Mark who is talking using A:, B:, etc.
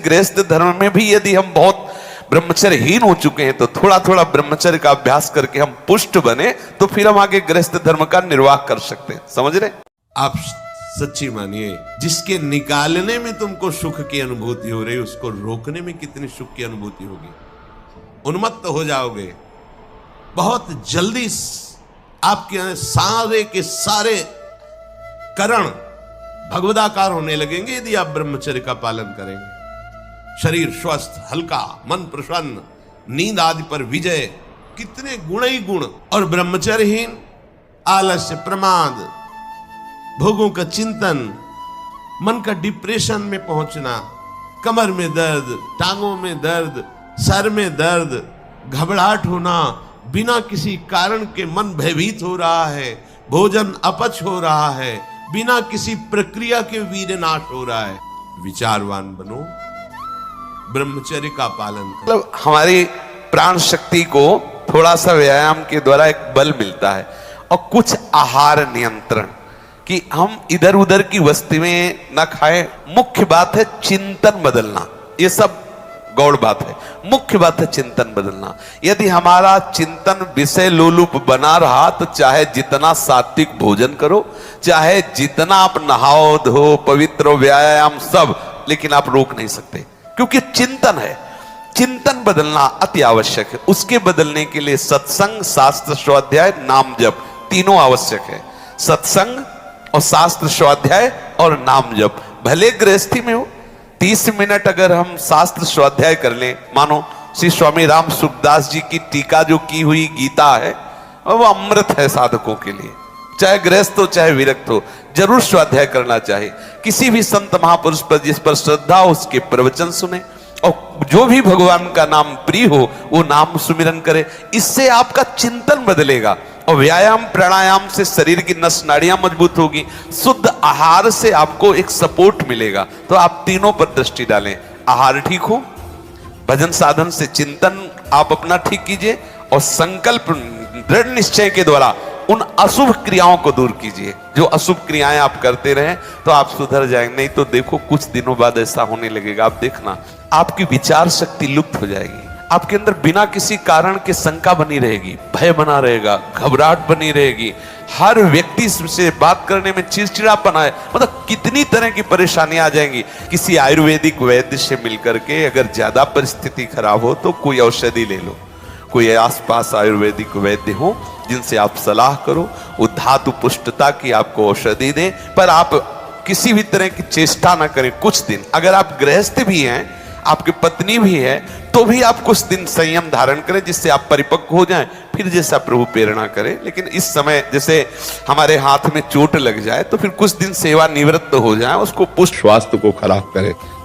A: गृहस्थ धर्म में भी यदि हम बहुत ब्रह्मचर्यहीन हो चुके हैं तो थोड़ा थोड़ा ब्रह्मचर्य का अभ्यास करके हम पुष्ट बने तो फिर हम आगे गृहस्थ धर्म का निर्वाह कर सकते हैं। समझ रहे?
B: आप सच्ची मानिए, जिसके निकालने में तुमको सुख की अनुभूति हो रही, उसको रोकने में कितनी सुख की अनुभूति होगी। उन्मत्त हो जाओगे, बहुत जल्दी आपके सारे के सारे करण भगवदाकार होने लगेंगे यदि आप ब्रह्मचर्य का पालन करेंगे। शरीर स्वस्थ, हल्का, मन प्रसन्न, नींद आदि पर विजय, कितने गुण ही गुण। और ब्रह्मचर्यहीन आलस्य, प्रमाद, भोगों का चिंतन, मन का डिप्रेशन में पहुंचना, कमर में दर्द, टांगों में दर्द, सर में दर्द, घबराहट होना, बिना किसी कारण के मन भयभीत हो रहा है, भोजन अपच हो रहा है, बिना किसी प्रक्रिया के वीरनाश हो रहा है। विचारवान बनो, ब्रह्मचर्य का पालन करो।
A: मतलब हमारी प्राण शक्ति को थोड़ा सा व्यायाम के द्वारा एक बल मिलता है, और कुछ आहार नियंत्रण कि हम इधर उधर की वस्तुएं न खाएं। मुख्य बात है चिंतन बदलना, ये सब गौड़ बात है। मुख्य बात है चिंतन बदलना। यदि हमारा चिंतन विषय लोलुप बना रहा तो चाहे जितना सात्विक भोजन करो, चाहे जितना आप नहाओ धो पवित्र व्यायाम सब, लेकिन आप रोक नहीं सकते, क्योंकि चिंतन है। चिंतन बदलना अति आवश्यक है। उसके बदलने के लिए सत्संग, शास्त्र स्वाध्याय, नाम जप तीनों आवश्यक है। सत्संग और शास्त्र स्वाध्याय और नाम जप। भले गृहस्थी में हो, 30 मिनट अगर हम शास्त्र स्वाध्याय कर लें, मानो श्री स्वामी राम सुखदास जी की टीका जो की हुई गीता है, वो अमृत है साधकों के लिए। चाहे गृहस्थ हो चाहे विरक्त हो, जरूर स्वाध्याय करना चाहिए। किसी भी संत महापुरुष पर जिस पर श्रद्धा हो उसके प्रवचन सुने, और जो भी भगवान का नाम प्रिय हो वो नाम सुमिरन करे। इससे आपका चिंतन बदलेगा, और व्यायाम प्राणायाम से शरीर की नस नाड़ियां मजबूत होगी। शुद्ध आहार से आपको एक सपोर्ट मिलेगा। तो आप तीनों पर दृष्टि डालें। आहार ठीक हो, भजन साधन से चिंतन आप अपना ठीक कीजिए, और संकल्प दृढ़ निश्चय के द्वारा उन अशुभ क्रियाओं को दूर कीजिए। जो अशुभ क्रियाएं आप करते रहें तो आप सुधर जाएंगे। नहीं तो देखो कुछ दिनों बाद ऐसा होने लगेगा, आप देखना आपकी विचार शक्ति लुप्त हो जाएगी। आपके अंदर बिना किसी कारण के शंका बनी रहेगी, भय बना रहेगा, घबराहट बनी रहेगी, हर व्यक्ति से बात करने में चिड़चिड़ापन है, मतलब कितनी तरह की परेशानियां आ जाएंगी। किसी आयुर्वेदिक वैद्य से मिलकर के अगर ज्यादा परिस्थिति खराब हो तो कोई औषधि ले लो। कोई आसपास आयुर्वेदिक वैद्य हो जिनसे आप सलाह करो, वो धातु पुष्टता की आपको औषधि दें, पर आप किसी भी तरह की चेष्टा ना करें। कुछ दिन अगर आप गृहस्थ भी हैं, आपकी पत्नी भी है, तो भी आप कुछ दिन संयम धारण करें, जिससे आप परिपक्व हो जाएं, फिर जैसा प्रभु प्रेरणा करे। लेकिन इस समय जैसे हमारे हाथ में चोट लग जाए तो फिर कुछ दिन सेवा निवृत्त हो जाए, उसको पुष्ट स्वास्थ्य को खराब करे।